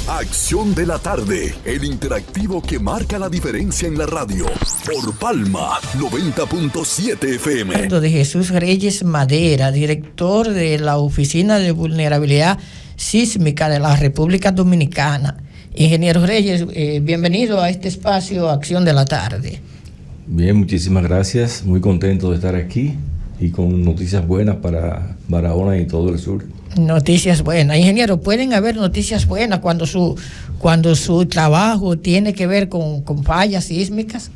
Acción de la tarde, el interactivo que marca la diferencia en la radio. Por Palma 90.7 FM. De Jesús Reyes Madera, director de la Oficina de Vulnerabilidad Sísmica de la República Dominicana. Ingeniero Reyes, bienvenido a este espacio Acción de la Tarde. Bien, muchísimas gracias. Muy contento de estar aquí y con noticias buenas para Barahona y todo el sur. Noticias buenas. Ingeniero, ¿pueden haber noticias buenas cuando su trabajo tiene que ver con fallas sísmicas?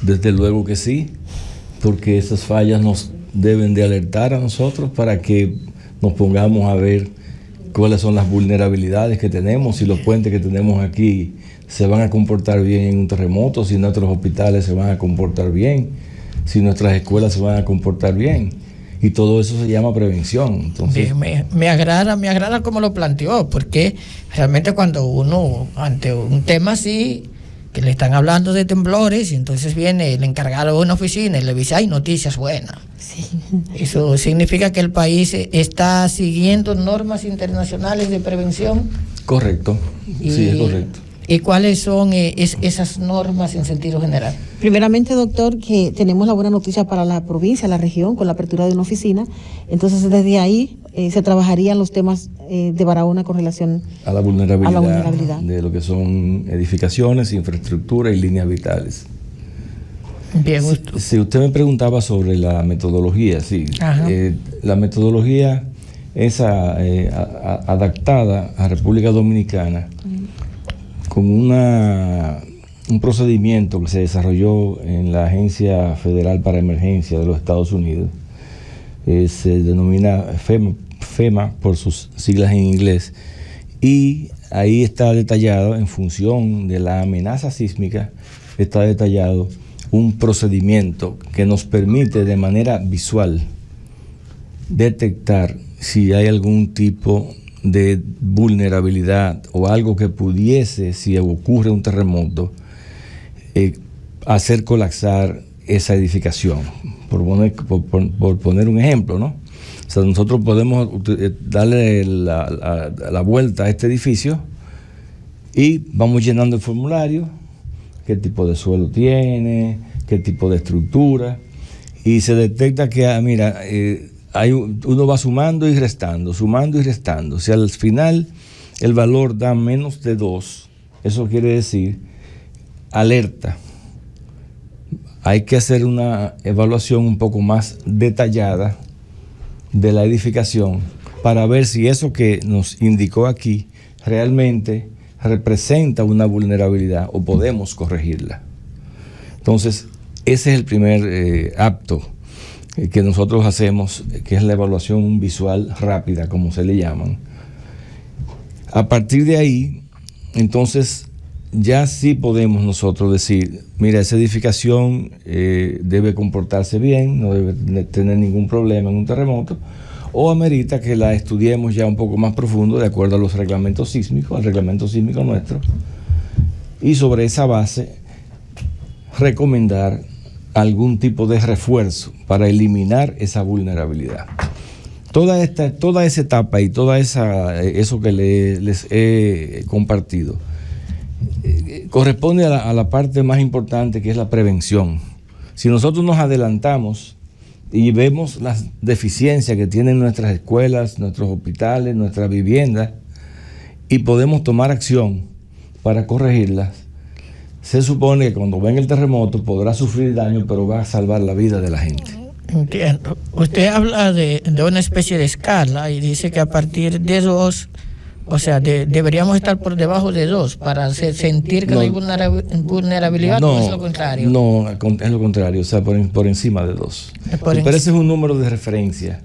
Desde luego que sí, porque esas fallas nos deben de alertar a nosotros para que nos pongamos a ver cuáles son las vulnerabilidades que tenemos, si los puentes que tenemos aquí se van a comportar bien en un terremoto, si nuestros hospitales se van a comportar bien, si nuestras escuelas se van a comportar bien. Y todo eso se llama prevención. Entonces, me agrada como lo planteó, porque realmente cuando uno, ante un tema así, que le están hablando de temblores, y entonces viene el encargado de una oficina y le dice, hay noticias buenas. Sí. Eso significa que el país está siguiendo normas internacionales de prevención. Correcto, sí, es correcto. ¿Y cuáles son esas normas en sentido general? Primeramente, doctor, que tenemos la buena noticia para la provincia, la región, con la apertura de una oficina. Entonces, desde ahí se trabajarían los temas de Barahona con relación a la vulnerabilidad de lo que son edificaciones, infraestructura y líneas vitales. Bien, si usted me preguntaba sobre la metodología, sí. La metodología es adaptada a República Dominicana con un procedimiento que se desarrolló en la Agencia Federal para Emergencia de los Estados Unidos. Se denomina FEMA por sus siglas en inglés, y ahí está detallado, en función de la amenaza sísmica, está detallado un procedimiento que nos permite de manera visual detectar si hay algún tipo de vulnerabilidad o algo que pudiese, si ocurre un terremoto, hacer colapsar esa edificación. Por poner un ejemplo, ¿no? O sea, nosotros podemos darle la vuelta a este edificio y vamos llenando el formulario, qué tipo de suelo tiene, qué tipo de estructura, y se detecta que, uno va sumando y restando. Si al final el valor da menos de 2, eso quiere decir alerta. Hay que hacer una evaluación un poco más detallada de la edificación para ver si eso que nos indicó aquí realmente representa una vulnerabilidad o podemos corregirla. Entonces, ese es el primer acto que nosotros hacemos, que es la evaluación visual rápida, como se le llaman. A partir de ahí, entonces, ya sí podemos nosotros decir, mira, esa edificación debe comportarse bien, no debe tener ningún problema en un terremoto, o amerita que la estudiemos ya un poco más profundo, de acuerdo a los reglamentos sísmicos, al reglamento sísmico nuestro, y sobre esa base recomendar algún tipo de refuerzo para eliminar esa vulnerabilidad. Toda esa etapa y toda eso que les he compartido corresponde a la parte más importante, que es la prevención. Si nosotros nos adelantamos y vemos las deficiencias que tienen nuestras escuelas, nuestros hospitales, nuestras viviendas, y podemos tomar acción para corregirlas, se supone que cuando venga el terremoto podrá sufrir daño, pero va a salvar la vida de la gente. Entiendo. Usted habla de una especie de escala y dice que a partir de 2, o sea, deberíamos estar por debajo de 2 para sentir que no hay vulnerabilidad, ¿o es lo contrario? No, es lo contrario, o sea, por encima de 2. Pero ese es un número de referencia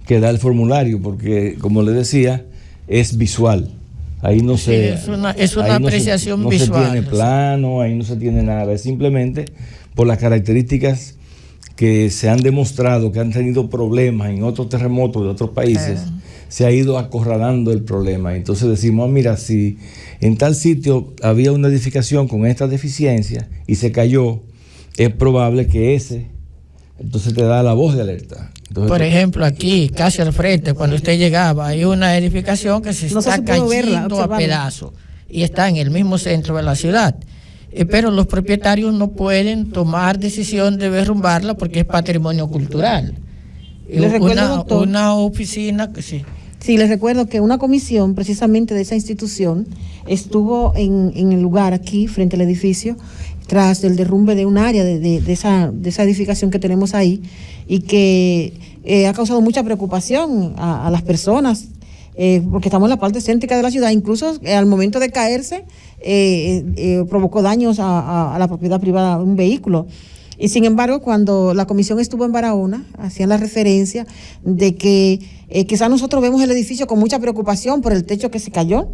que da el formulario, porque, como le decía, es visual. Ahí no se... es una apreciación visual. No se tiene plano, ahí no se tiene nada. Es simplemente por las características que se han demostrado que han tenido problemas en otros terremotos de otros países, se ha ido acorralando el problema. Entonces decimos, mira, si en tal sitio había una edificación con esta deficiencia y se cayó, es probable que entonces te da la voz de alerta. Entonces, por ejemplo, aquí, casi al frente, cuando usted llegaba, hay una edificación que se está cayendo a pedazos. y está en el mismo centro de la ciudad. Pero los propietarios no pueden tomar decisión de derrumbarla porque es patrimonio cultural. Les recuerdo, doctor, una oficina que sí. Sí, les recuerdo que una comisión precisamente de esa institución estuvo en el lugar aquí, frente al edificio, tras el derrumbe de un área de esa edificación que tenemos ahí, y que ha causado mucha preocupación a las personas, porque estamos en la parte céntrica de la ciudad. Incluso al momento de caerse provocó daños a la propiedad privada de un vehículo. Y sin embargo, cuando la comisión estuvo en Barahona, hacían la referencia de que quizás nosotros vemos el edificio con mucha preocupación por el techo que se cayó,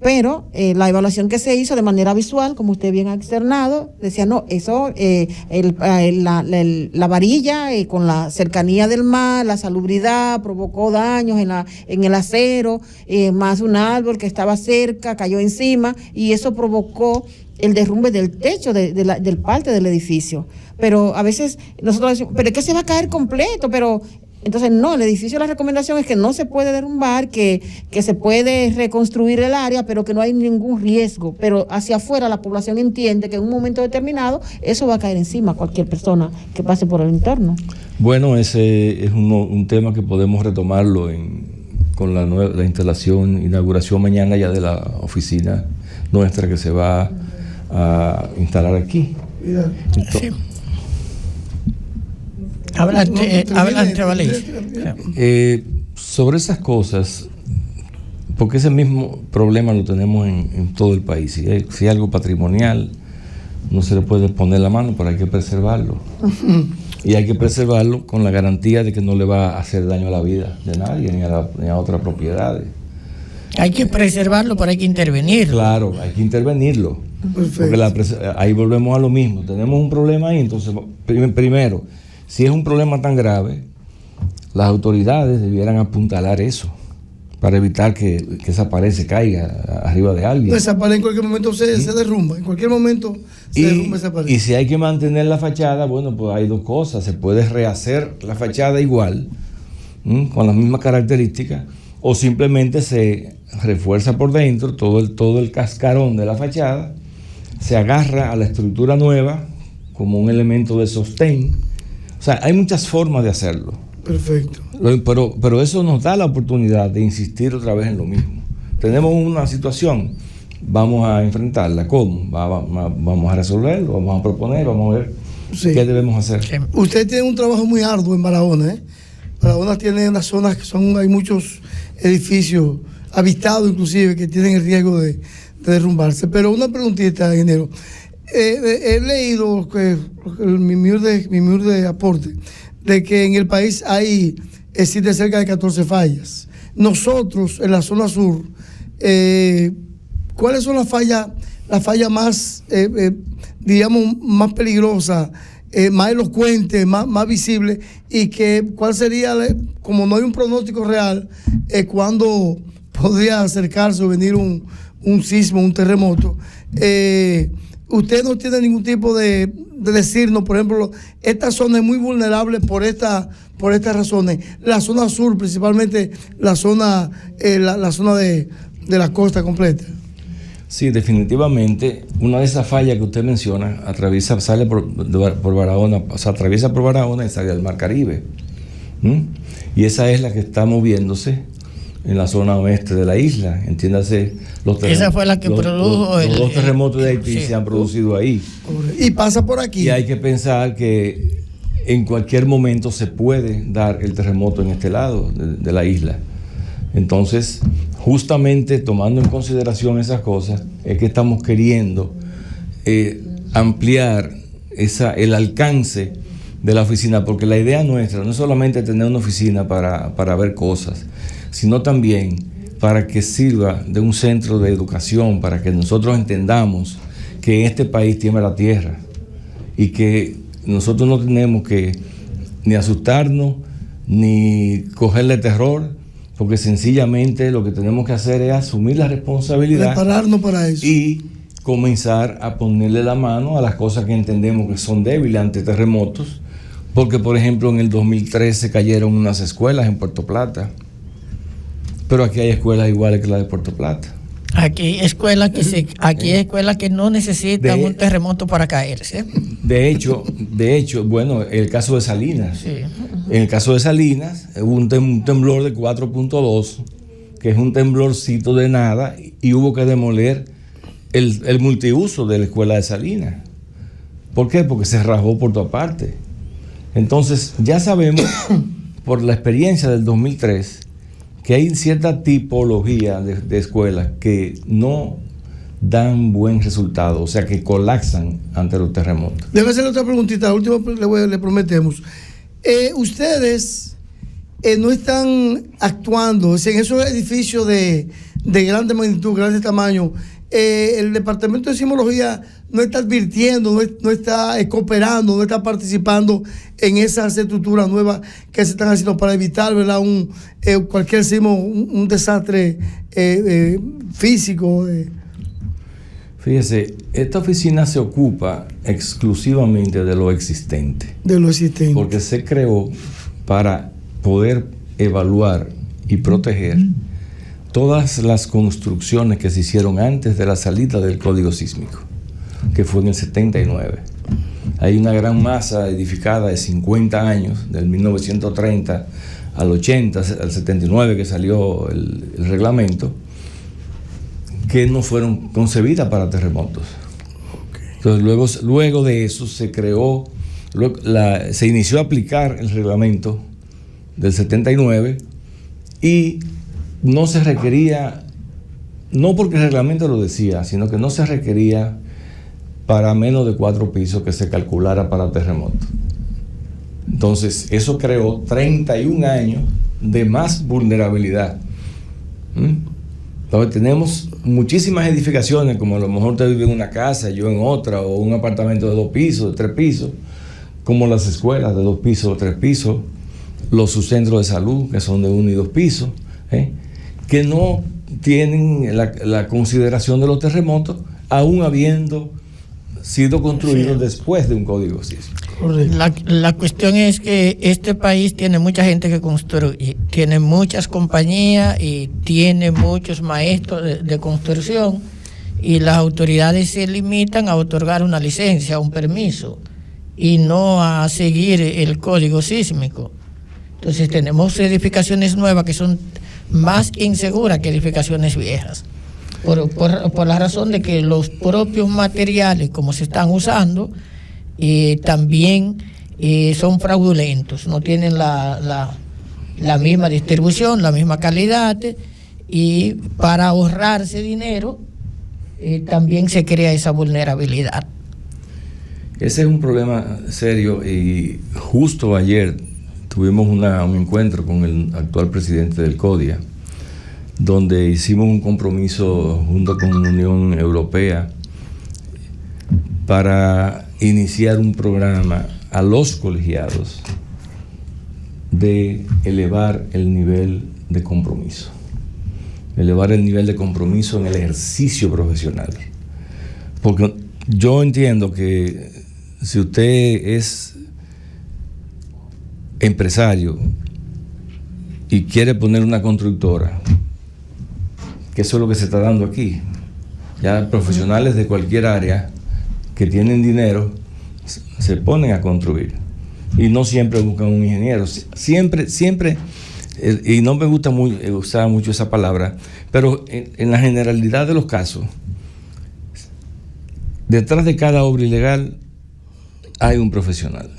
pero la evaluación que se hizo de manera visual, como usted bien ha externado, decía, no, eso, la varilla con la cercanía del mar, la salubridad, provocó daños en el acero, más un árbol que estaba cerca, cayó encima, y eso provocó el derrumbe del techo del parte del edificio. Pero a veces nosotros decimos, pero es que se va a caer completo, pero entonces no, el edificio, la recomendación es que no se puede derrumbar, que se puede reconstruir el área, pero que no hay ningún riesgo. Pero hacia afuera la población entiende que en un momento determinado eso va a caer encima a cualquier persona que pase por el entorno. Bueno, ese es un tema que podemos retomarlo con la inauguración mañana ya de la oficina nuestra que se va a instalar aquí. Entonces, Adelante, Valencia. Sobre esas cosas, porque ese mismo problema lo tenemos en todo el país. Si hay algo patrimonial, no se le puede poner la mano, pero hay que preservarlo. Y hay que preservarlo con la garantía de que no le va a hacer daño a la vida de nadie, ni a otras propiedades. Hay que preservarlo, pero hay que intervenirlo. Claro, hay que intervenirlo. Porque ahí volvemos a lo mismo. Tenemos un problema ahí, entonces, primero, si es un problema tan grave, las autoridades debieran apuntalar eso para evitar que esa pared se caiga arriba de alguien. Esa pared en cualquier momento se derrumba, en cualquier momento se derrumba esa pared. Y si hay que mantener la fachada, bueno, pues hay dos cosas. Se puede rehacer la fachada igual, con las mismas características, o simplemente se refuerza por dentro todo el cascarón de la fachada, se agarra a la estructura nueva como un elemento de sostén. O sea, hay muchas formas de hacerlo. Perfecto. Pero eso nos da la oportunidad de insistir otra vez en lo mismo. Tenemos una situación, vamos a enfrentarla. ¿Cómo? Vamos a resolverlo, vamos a proponer, vamos a ver qué debemos hacer. Usted tiene un trabajo muy arduo en Barahona, ¿eh? Barahona tiene unas zonas que hay muchos edificios habitados inclusive que tienen el riesgo de derrumbarse. Pero una preguntita, ingeniero. He leído que mi humilde aporte de que en el país existe cerca de 14 fallas. Nosotros en la zona sur, ¿cuáles son las fallas más, digamos, más peligrosas, más elocuentes, más visibles? Y cuál sería, como no hay un pronóstico real, cuándo podría acercarse o venir un sismo, un terremoto? Usted no tiene ningún tipo de decirnos, por ejemplo, esta zona es muy vulnerable por estas razones. La zona sur, principalmente la zona de la costa completa. Sí, definitivamente, una de esas fallas que usted menciona sale por Barahona, o sea, atraviesa por Barahona y sale al Mar Caribe. Y esa es la que está moviéndose en la zona oeste de la isla, entiéndase. Esa fue la que produjo los dos terremotos de Haití se han producido ahí. Y pasa por aquí. Y hay que pensar que en cualquier momento se puede dar el terremoto en este lado de la isla. Entonces, justamente tomando en consideración esas cosas, es que estamos queriendo ampliar el alcance de la oficina, porque la idea nuestra no es solamente tener una oficina para ver cosas, sino también para que sirva de un centro de educación, para que nosotros entendamos que este país tiene la tierra y que nosotros no tenemos que ni asustarnos ni cogerle terror, porque sencillamente lo que tenemos que hacer es asumir la responsabilidad, prepararnos para eso y comenzar a ponerle la mano a las cosas que entendemos que son débiles ante terremotos, porque por ejemplo en el 2013 cayeron unas escuelas en Puerto Plata, pero aquí hay escuelas iguales que la de Puerto Plata. Aquí hay escuelas que no necesitan un terremoto para caerse. De hecho, bueno, el caso de Salinas. Sí. En el caso de Salinas, hubo un temblor de 4.2, que es un temblorcito de nada, y hubo que demoler el multiuso de la escuela de Salinas. ¿Por qué? Porque se rajó por toda parte. Entonces, ya sabemos, por la experiencia del 2003, que hay cierta tipología de escuelas que no dan buen resultado, o sea, que colapsan ante los terremotos. Debe hacerle otra preguntita, la última le prometemos. Ustedes no están actuando, en esos edificios de grande magnitud, grande tamaño, el Departamento de Sismología no está advirtiendo, no está cooperando, no está participando en esas estructuras nuevas que se están haciendo para evitar, ¿verdad?, cualquier sismo, un desastre físico. Fíjese, esta oficina se ocupa exclusivamente de lo existente. De lo existente. Porque se creó para poder evaluar y proteger todas las construcciones que se hicieron antes de la salida del Código Sísmico, que fue en el 79. Hay una gran masa edificada de 50 años, del 1930 al 80, al 79 que salió el reglamento, que no fueron concebidas para terremotos. Entonces, luego de eso se creó, se inició a aplicar el reglamento del 79 y no se requería, no porque el reglamento lo decía, sino que no se requería para menos de 4 pisos que se calculara para terremoto. Entonces, eso creó 31 años de más vulnerabilidad. Entonces, tenemos muchísimas edificaciones, como a lo mejor usted vive en una casa, yo en otra, o un apartamento de 2 pisos, de 3 pisos, como las escuelas de 2 pisos o 3 pisos, los subcentros de salud, que son de 1 y 2 pisos, que no tienen la consideración de los terremotos, aún habiendo sido construidos después de un código sísmico. La cuestión es que este país tiene mucha gente que construye, tiene muchas compañías y tiene muchos maestros de construcción, y las autoridades se limitan a otorgar una licencia, un permiso, y no a seguir el código sísmico. Entonces tenemos edificaciones nuevas que son más inseguras que edificaciones viejas, por la razón de que los propios materiales como se están usando también son fraudulentos, no tienen la misma distribución, la misma calidad, y para ahorrarse dinero también se crea esa vulnerabilidad. Ese es un problema serio, y justo ayer tuvimos un encuentro con el actual presidente del CODIA, donde hicimos un compromiso junto con la Unión Europea para iniciar un programa a los colegiados de elevar el nivel de compromiso. Elevar el nivel de compromiso en el ejercicio profesional. Porque yo entiendo que si usted es empresario y quiere poner una constructora, que eso es lo que se está dando aquí, ya profesionales de cualquier área que tienen dinero se ponen a construir, y no siempre buscan un ingeniero, siempre, y no me gusta usar mucho esa palabra, pero en la generalidad de los casos, detrás de cada obra ilegal hay un profesional.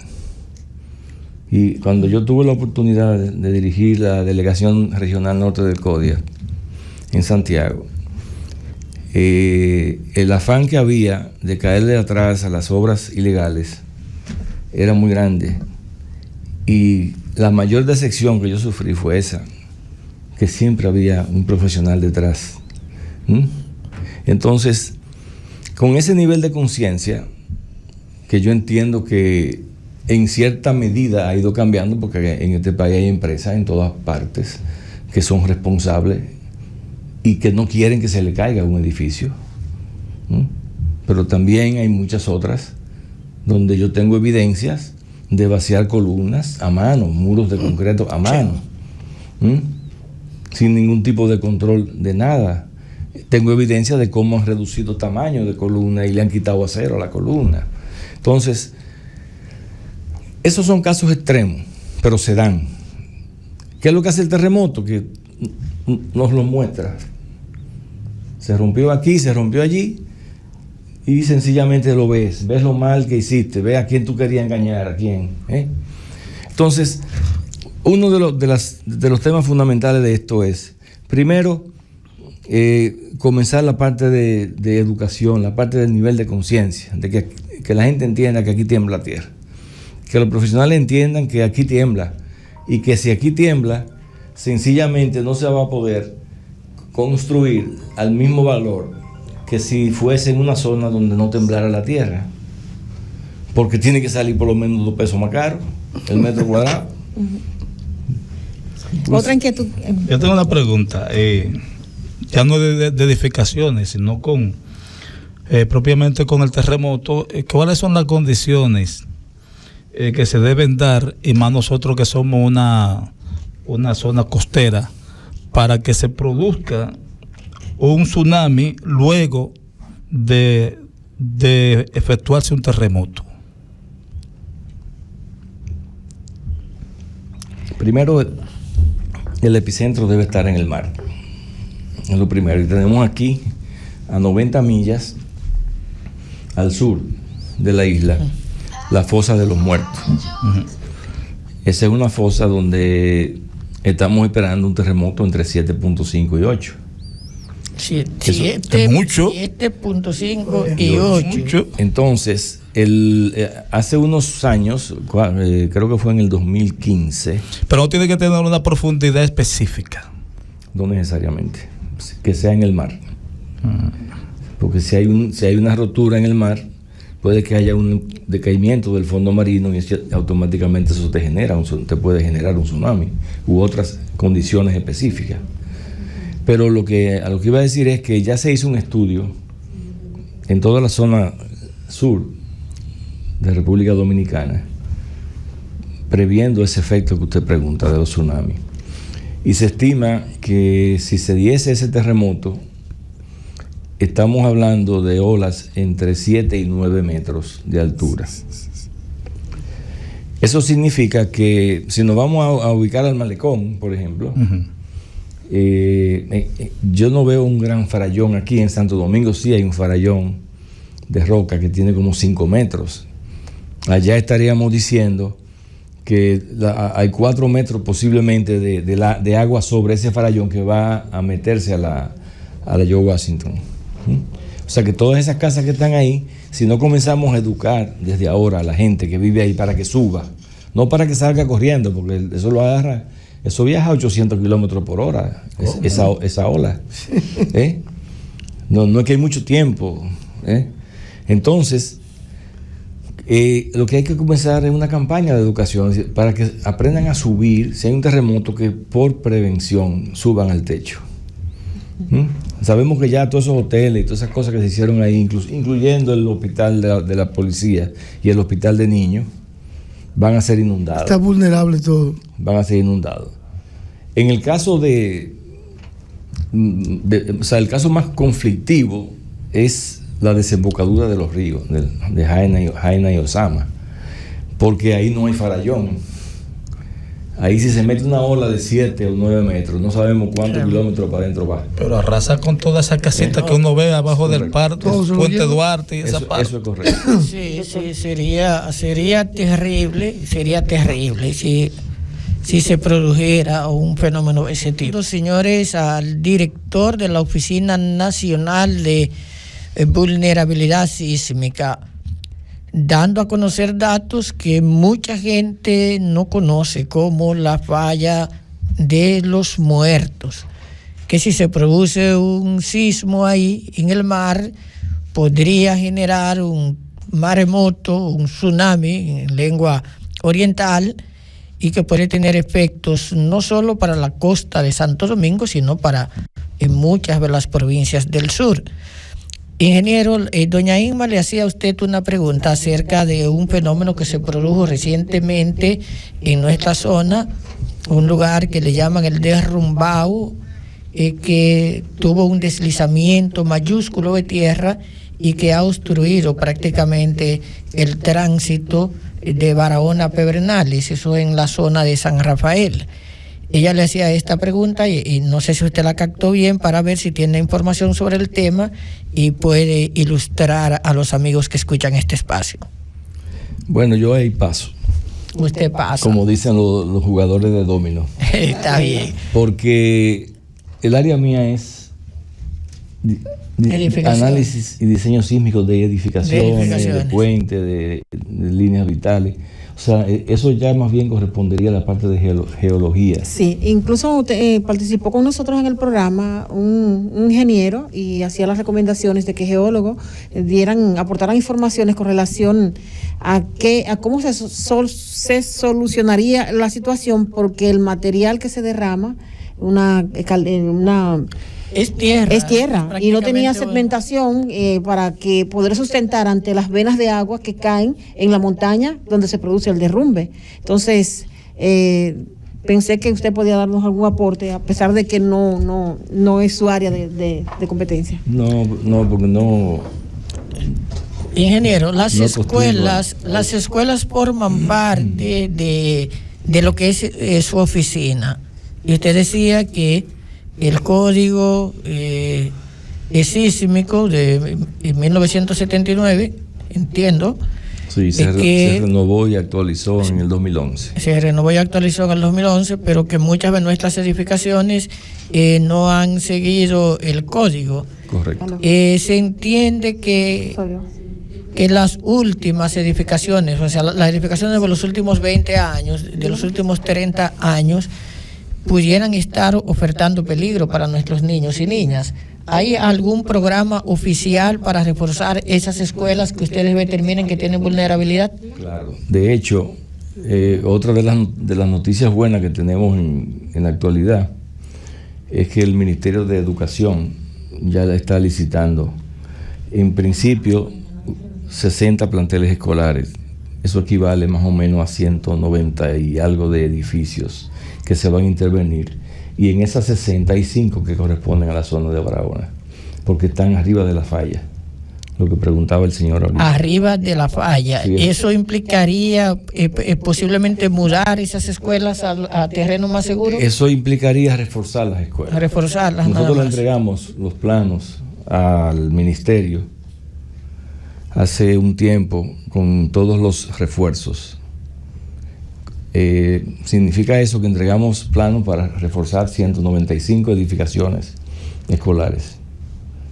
Y cuando yo tuve la oportunidad de dirigir la Delegación Regional Norte del CODIA en Santiago, el afán que había de caerle atrás a las obras ilegales era muy grande, y la mayor decepción que yo sufrí fue esa, que siempre había un profesional detrás. Entonces, con ese nivel de conciencia, que yo entiendo que en cierta medida ha ido cambiando, porque en este país hay empresas en todas partes que son responsables y que no quieren que se le caiga un edificio, pero también hay muchas otras donde yo tengo evidencias de vaciar columnas a mano, muros de concreto a mano, sin ningún tipo de control de nada. tengo evidencia de cómo han reducido tamaño de columna y le han quitado acero a la columna. Entonces, esos son casos extremos, pero se dan. ¿Qué es lo que hace el terremoto? Que nos lo muestra. Se rompió aquí, se rompió allí, y sencillamente lo ves lo mal que hiciste, ves a quién tú querías engañar, a quién. Entonces, uno de los temas fundamentales de esto es, primero, comenzar la parte de educación, la parte del nivel de conciencia, de que la gente entienda que aquí tiembla la tierra, que los profesionales entiendan que aquí tiembla, y que si aquí tiembla, sencillamente no se va a poder construir al mismo valor que si fuese en una zona donde no temblara la tierra, porque tiene que salir por lo menos 2 pesos más caro el metro cuadrado. Otra inquietud. Yo tengo una pregunta, ya no de edificaciones, sino con propiamente con el terremoto. ¿Cuáles son las condiciones que se deben dar, y más nosotros que somos una zona costera, para que se produzca un tsunami luego de efectuarse un terremoto? Primero, el epicentro debe estar en el mar. Es lo primero. Y tenemos aquí, a 90 millas al sur de la isla, la fosa de los muertos. Esa es una fosa donde estamos esperando un terremoto entre 7.5 y 8. 7.5 y 8. Entonces, hace unos años, creo que fue en el 2015. Pero no tiene que tener una profundidad específica. No necesariamente. Que sea en el mar. Porque si hay una rotura en el mar, puede que haya un decaimiento del fondo marino, y automáticamente eso te puede generar un tsunami u otras condiciones específicas. Pero a lo que iba a decir es que ya se hizo un estudio en toda la zona sur de República Dominicana, previendo ese efecto que usted pregunta de los tsunamis. Y se estima que si se diese ese terremoto, estamos hablando de olas entre 7 y 9 metros de altura. Eso significa que si nos vamos a ubicar al malecón, por ejemplo, yo no veo un gran farallón aquí. En Santo Domingo sí hay un farallón de roca que tiene como 5 metros. Allá estaríamos diciendo que hay 4 metros posiblemente de agua sobre ese farallón que va a meterse a la George Washington. O sea que todas esas casas que están ahí, si no comenzamos a educar desde ahora a la gente que vive ahí para que suba, no para que salga corriendo, porque eso lo agarra, eso viaja a 800 kilómetros por hora, esa ola. No es que hay mucho tiempo. Entonces, lo que hay que comenzar es una campaña de educación para que aprendan a subir, si hay un terremoto, que por prevención suban al techo. Sabemos que ya todos esos hoteles y todas esas cosas que se hicieron ahí, incluyendo el hospital de la policía y el hospital de niños, van a ser inundados. Está vulnerable todo. Van a ser inundados. En el caso el caso más conflictivo es la desembocadura de los ríos, de Jaina y Osama, porque ahí no hay farallón. Ahí si se mete una ola de 7 o 9 metros, no sabemos cuántos kilómetros para adentro va. Pero arrasa con todas esas casitas que uno ve abajo del parque, Puente Duarte y esa parte. Eso es correcto. Sí, sería terrible si se produjera un fenómeno de ese tipo. Señores, al director de la Oficina Nacional de Vulnerabilidad Sísmica, dando a conocer datos que mucha gente no conoce, como la falla de los muertos, que si se produce un sismo ahí en el mar, podría generar un maremoto, un tsunami en lengua oriental, y que puede tener efectos no solo para la costa de Santo Domingo, sino para muchas de las provincias del sur. Ingeniero, doña Inma le hacía a usted una pregunta acerca de un fenómeno que se produjo recientemente en nuestra zona, un lugar que le llaman el Derrumbao, que tuvo un deslizamiento mayúsculo de tierra y que ha obstruido prácticamente el tránsito de Barahona a Pedernales, eso en la zona de San Rafael. Ella le hacía esta pregunta y no sé si usted la captó bien para ver si tiene información sobre el tema y puede ilustrar a los amigos que escuchan este espacio. Bueno, yo ahí paso. Usted pasa. Como dicen los jugadores de dominó. Está bien. Porque el área mía es análisis y diseño sísmico de edificaciones, de puentes, de líneas vitales. O sea, eso ya más bien correspondería a la parte de geología. Sí, incluso participó con nosotros en el programa un ingeniero y hacía las recomendaciones de que geólogos aportaran informaciones con relación a cómo se solucionaría la situación, porque el material que se derrama, es tierra y no tenía segmentación para que poder sustentar ante las venas de agua que caen en la montaña donde se produce el derrumbe. Entonces, pensé que usted podía darnos algún aporte, a pesar de que no es su área de competencia. No, porque no. Ingeniero, las escuelas forman parte de lo que es su oficina. Y usted decía que el código sísmico de 1979, entiendo. Sí, se renovó y actualizó en el 2011. Se renovó y actualizó en el 2011, pero que muchas de nuestras edificaciones no han seguido el código. Correcto. Se entiende que las últimas edificaciones, o sea, las edificaciones de los últimos 20 años, de los últimos 30 años, pudieran estar ofertando peligro para nuestros niños y niñas. ¿Hay algún programa oficial para reforzar esas escuelas que ustedes determinen que tienen vulnerabilidad? Claro. De hecho, otra de las noticias buenas que tenemos en la actualidad es que el Ministerio de Educación ya está licitando, en principio, 60 planteles escolares. Eso equivale más o menos a 190 y algo de edificios que se van a intervenir, y en esas 65 que corresponden a la zona de Barahona, porque están arriba de la falla, lo que preguntaba el señor ahorita. Arriba de la falla. Sí, ¿eso implicaría posiblemente mudar esas escuelas a terreno más seguro? Eso implicaría reforzar las escuelas. Reforzarlas. Nosotros le entregamos los planos al ministerio hace un tiempo con todos los refuerzos. Significa eso que entregamos planos para reforzar 195 edificaciones escolares,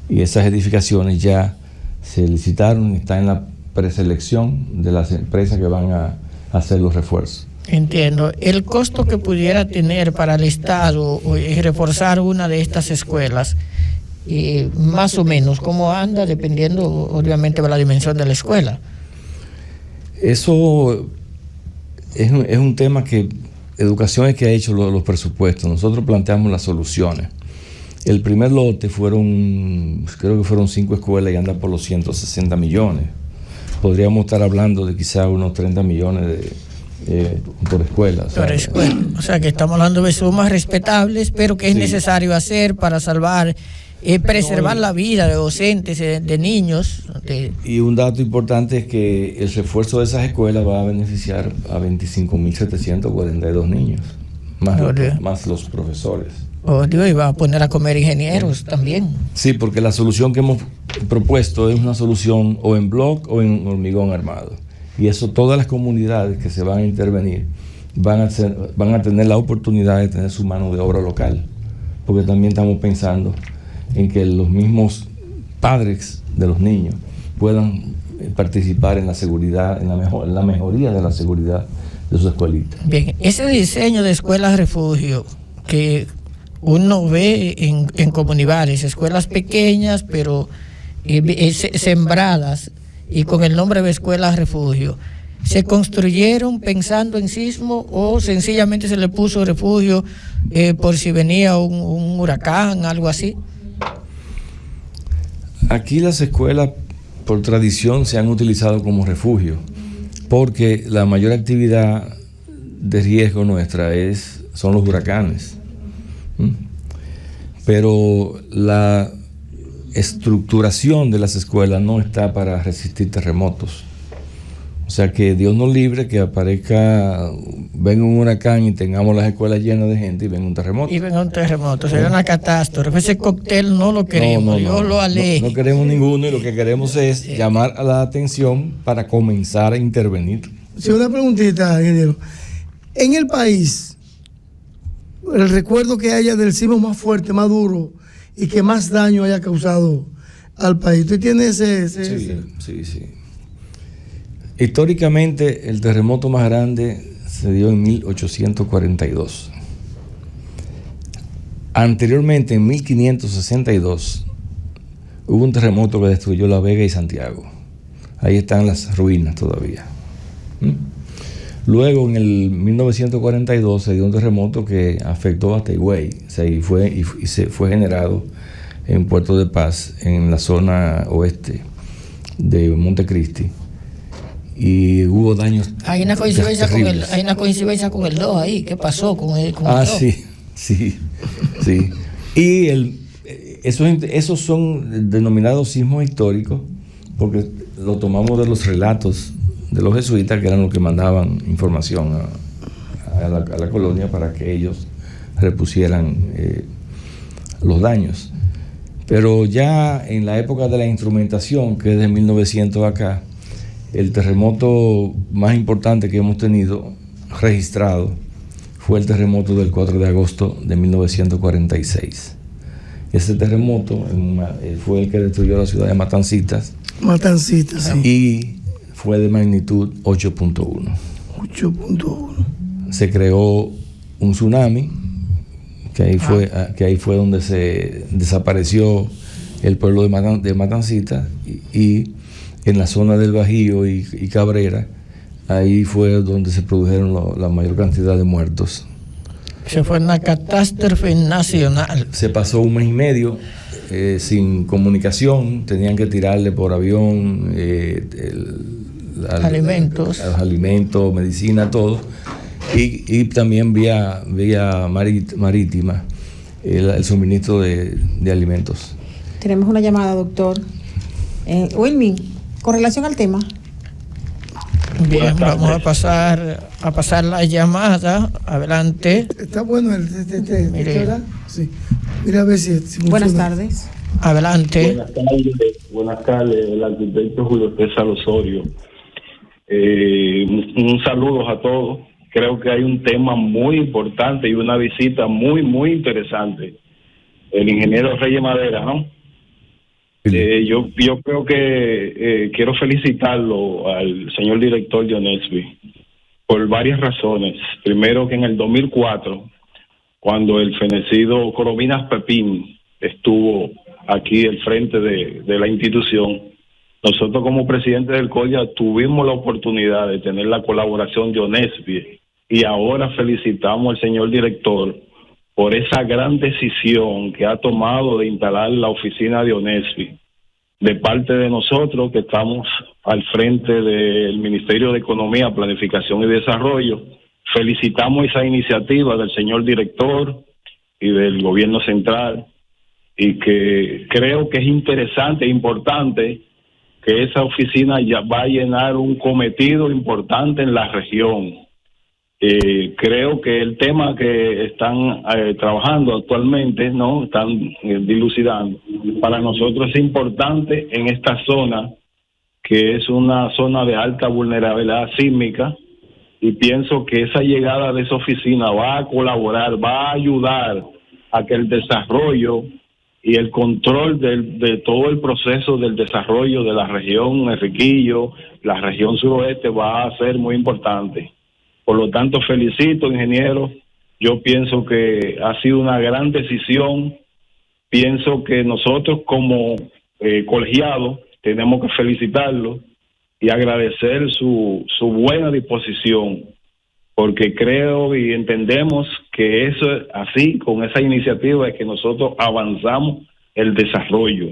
y esas edificaciones ya se licitaron y están en la preselección de las empresas que van a hacer los refuerzos. Entiendo. El costo que pudiera tener para el Estado reforzar una de estas escuelas, más o menos, ¿cómo anda? Dependiendo obviamente de la dimensión de la escuela. Eso es un tema que educación es que ha hecho los presupuestos. Nosotros planteamos las soluciones. El primer lote creo que fueron 5 escuelas y anda por los 160 millones. Podríamos estar hablando de quizá unos 30 millones por escuela. O sea, que estamos hablando de sumas respetables, pero que es necesario hacer para salvar, preservar la vida de docentes, de niños. Y un dato importante es que el refuerzo de esas escuelas va a beneficiar a 25.742 niños, más los profesores. Y va a poner a comer ingenieros también. Sí, porque la solución que hemos propuesto es una solución o en bloc o en hormigón armado. Y eso, todas las comunidades que se van a intervenir van a tener la oportunidad de tener su mano de obra local, porque también estamos pensando en que los mismos padres de los niños puedan participar en la seguridad, en la mejoría de la seguridad de sus escuelitas. Bien, ese diseño de escuelas refugio que uno ve en comunidades, escuelas pequeñas pero sembradas y con el nombre de escuelas refugio, ¿se construyeron pensando en sismo o sencillamente se le puso refugio por si venía un huracán, algo así? Aquí las escuelas por tradición se han utilizado como refugio, porque la mayor actividad de riesgo nuestra son los huracanes. pero la estructuración de las escuelas no está para resistir terremotos. O sea, que Dios nos libre que aparezca, venga un huracán y tengamos las escuelas llenas de gente y venga un terremoto. Y venga un terremoto, sería una catástrofe. Ese cóctel no lo queremos, Dios lo aleje. No queremos ninguno, y lo que queremos es llamar a la atención para comenzar a intervenir. Sí, una preguntita, ingeniero. En el país, el recuerdo que haya del sismo más fuerte, más duro y que más daño haya causado al país. ¿Usted tiene ese? Sí. Históricamente, el terremoto más grande se dio en 1842. Anteriormente, en 1562, hubo un terremoto que destruyó La Vega y Santiago. Ahí están las ruinas todavía. Luego, en el 1942, se dio un terremoto que afectó a Higüey. Y se fue generado en Puerto de Paz, en la zona oeste de Montecristi. Y hubo daños. Hay una coincidencia con el 2 ahí. ¿Qué pasó con el 2? Sí. Y esos son denominados sismos históricos porque lo tomamos de los relatos de los jesuitas, que eran los que mandaban información a la colonia para que ellos repusieran los daños. Pero ya en la época de la instrumentación, que es de 1900 acá, el terremoto más importante que hemos tenido registrado fue el terremoto del 4 de agosto de 1946. Ese terremoto fue el que destruyó la ciudad de Matancitas. Sí. Y fue de magnitud 8.1. 8.1. Se creó un tsunami, que ahí fue donde se desapareció el pueblo de Matancitas, y en la zona del Bajío y Cabrera, ahí fue donde se produjeron la mayor cantidad de muertos. Se fue una catástrofe nacional. Se pasó un mes y medio sin comunicación, tenían que tirarle por avión alimentos, medicina, todo, y también vía marítima el suministro de alimentos. Tenemos una llamada, doctor. Wilmy, con relación al tema. Bien, vamos a pasar la llamada. Adelante. Está bueno ¿verdad? Sí. Mira a ver si funciona. Buenas tardes. Adelante. Buenas tardes, el arquitecto Julio César Osorio. Un saludo a todos. Creo que hay un tema muy importante y una visita muy, muy interesante. El ingeniero Reyes Madera, ¿no? Yo creo que quiero felicitarlo al señor director Dionesby por varias razones. Primero, que en el 2004, cuando el fenecido Corominas Pepín estuvo aquí al frente de la institución, nosotros como presidente del CODIA tuvimos la oportunidad de tener la colaboración de Dionesby, y ahora felicitamos al señor director por esa gran decisión que ha tomado de instalar la oficina de Dionesby. De parte de nosotros, que estamos al frente del Ministerio de Economía, Planificación y Desarrollo, felicitamos esa iniciativa del señor director y del gobierno central, y que creo que es interesante e importante que esa oficina ya va a llenar un cometido importante en la región. Creo que el tema que están trabajando actualmente, ¿no? Están dilucidando. Para nosotros es importante en esta zona, que es una zona de alta vulnerabilidad sísmica, y pienso que esa llegada de esa oficina va a colaborar, va a ayudar a que el desarrollo y el control de todo el proceso del desarrollo de la región Enriquillo, la región suroeste, va a ser muy importante. Por lo tanto, felicito, ingeniero. Yo pienso que ha sido una gran decisión. Pienso que nosotros como colegiados tenemos que felicitarlo y agradecer su buena disposición, porque creo y entendemos que eso es así, con esa iniciativa es que nosotros avanzamos el desarrollo.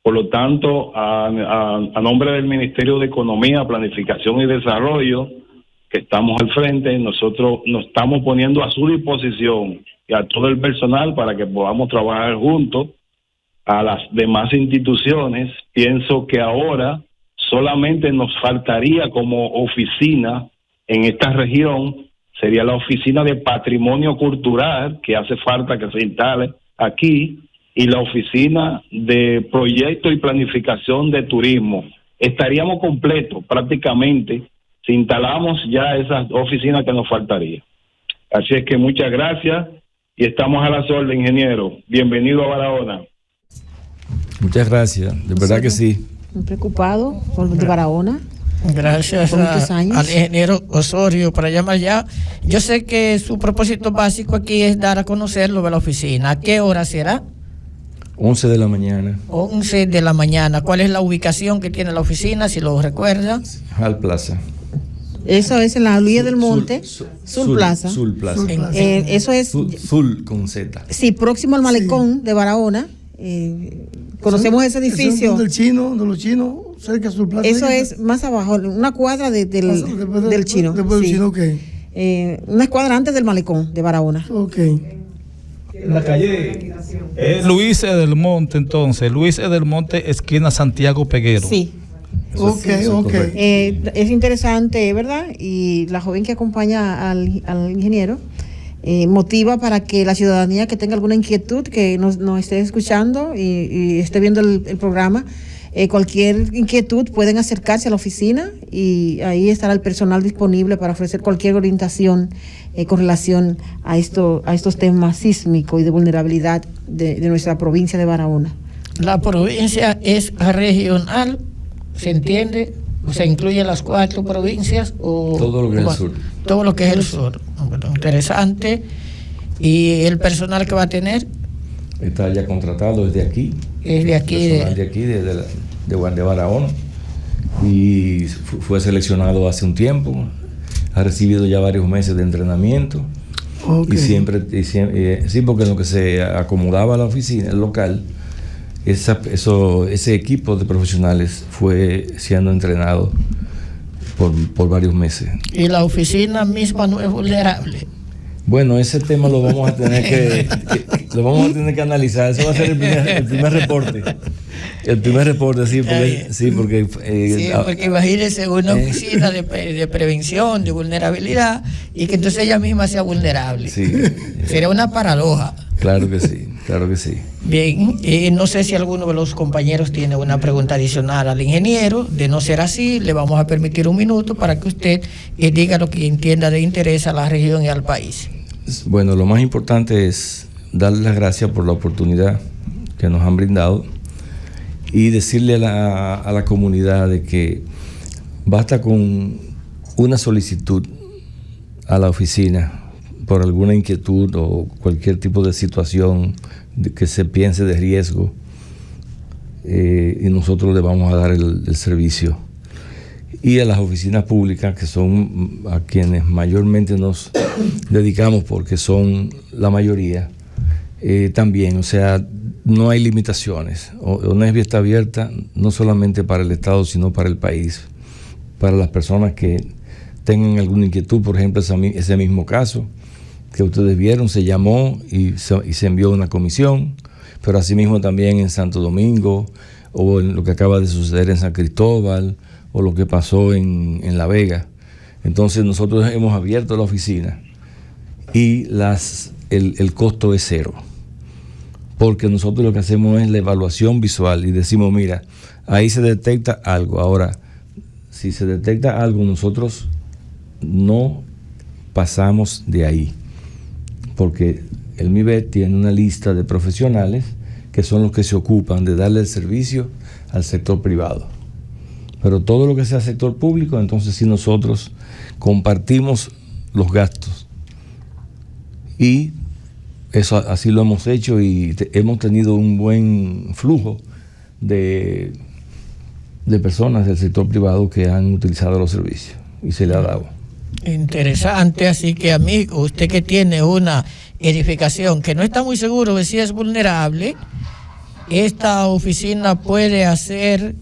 Por lo tanto, a nombre del Ministerio de Economía, Planificación y Desarrollo, que estamos al frente, nosotros nos estamos poniendo a su disposición y a todo el personal para que podamos trabajar juntos. A las demás instituciones, pienso que ahora solamente nos faltaría como oficina en esta región, sería la oficina de patrimonio cultural, que hace falta que se instale aquí, y la oficina de proyecto y planificación de turismo. Estaríamos completos prácticamente si instalamos ya esas oficinas que nos faltaría. Así es que muchas gracias y estamos a las órdenes, ingeniero. Bienvenido a Barahona. Muchas gracias, de verdad que sí. Muy preocupado por de Barahona. Gracias al ingeniero Osorio por llamar ya. Yo sé que su propósito básico aquí es dar a conocer lo de la oficina. ¿A qué hora será? 11 de la mañana. 11 de la mañana. ¿Cuál es la ubicación que tiene la oficina, si lo recuerda? Al Plaza. Eso es en la Luía del Monte, Sul Plaza. Sul Plaza. Eso es... Sul con Z. Sí, próximo al malecón de Barahona. Conocemos ese edificio. ¿Es del chino, de los chinos, cerca de Sul Plaza? Eso es más abajo, una cuadra del chino. Después del chino, ok. Una cuadra antes del malecón de Barahona. Ok. En la calle Luis E. del Monte, entonces, Luis E. del Monte, esquina Santiago Peguero. Sí. Ok. Es interesante, ¿verdad? Y la joven que acompaña al ingeniero motiva para que la ciudadanía que tenga alguna inquietud, que nos esté escuchando y esté viendo el programa, cualquier inquietud pueden acercarse a la oficina y ahí estará el personal disponible para ofrecer cualquier orientación con relación a estos temas sísmicos y de vulnerabilidad de nuestra provincia de Barahona. La provincia es regional, ¿se entiende? O sea, incluye las 4 provincias o todo lo que es el sur. Todo lo que es el sur. Bueno, interesante. ¿Y el personal que va a tener? Está ya contratado desde aquí. Es de aquí. De Barahona. Y fue seleccionado hace un tiempo. Ha recibido ya varios meses de entrenamiento. Okay. Y siempre, sí, porque en lo que se acomodaba a la oficina, el local, ese equipo de profesionales fue siendo entrenado por varios meses. ¿Y la oficina misma no es vulnerable? Bueno, ese tema lo vamos a tener que analizar. Eso va a ser el primer reporte. El primer reporte, sí, porque imagínese una oficina de prevención de vulnerabilidad y que entonces ella misma sea vulnerable. Sí. Sería una paradoja. Claro que sí. Bien, no sé si alguno de los compañeros tiene una pregunta adicional al ingeniero. De no ser así, le vamos a permitir un minuto para que usted diga lo que entienda de interés a la región y al país. Bueno, lo más importante es darle las gracias por la oportunidad que nos han brindado y decirle a la comunidad de que basta con una solicitud a la oficina por alguna inquietud o cualquier tipo de situación que se piense de riesgo, y nosotros le vamos a dar el servicio. Y a las oficinas públicas, que son a quienes mayormente nos dedicamos porque son la mayoría, también, o sea, no hay limitaciones. ONESBI está abierta no solamente para el Estado, sino para el país, para las personas que tengan alguna inquietud. Por ejemplo, ese mismo caso que ustedes vieron, se llamó y se envió una comisión, pero asimismo también en Santo Domingo, o en lo que acaba de suceder en San Cristóbal, o lo que pasó en La Vega. Entonces nosotros hemos abierto la oficina y el costo es 0, porque nosotros lo que hacemos es la evaluación visual y decimos, mira, ahí se detecta algo. Ahora, si se detecta algo, nosotros no pasamos de ahí, porque el MIBET tiene una lista de profesionales que son los que se ocupan de darle el servicio al sector privado. Pero todo lo que sea sector público, entonces sí nosotros compartimos los gastos. Y eso así lo hemos hecho y hemos tenido un buen flujo de personas del sector privado que han utilizado los servicios y se le ha dado. Interesante, así que amigo, usted que tiene una edificación que no está muy seguro de si es vulnerable, esta oficina puede hacer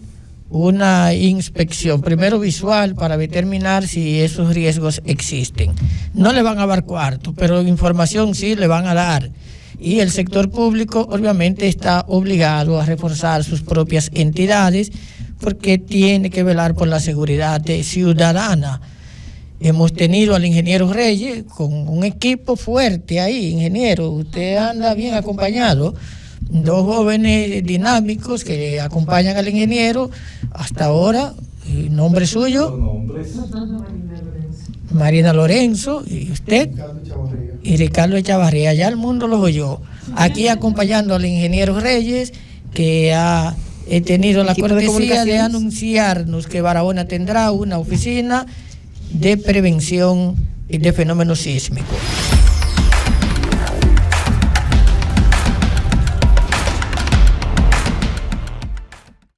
una inspección, primero visual, para determinar si esos riesgos existen. No le van a dar cuarto, pero información sí le van a dar. Y el sector público obviamente está obligado a reforzar sus propias entidades porque tiene que velar por la seguridad ciudadana. Hemos tenido al ingeniero Reyes con un equipo fuerte ahí, ingeniero, usted anda bien acompañado, 2 jóvenes dinámicos que acompañan al ingeniero hasta ahora, nombre suyo, Marina Lorenzo, y usted, y Ricardo Echavarría, ya el mundo los oyó, aquí acompañando al ingeniero Reyes, que ha tenido la cortesía de anunciarnos que Barahona tendrá una oficina de prevención de fenómenos sísmicos.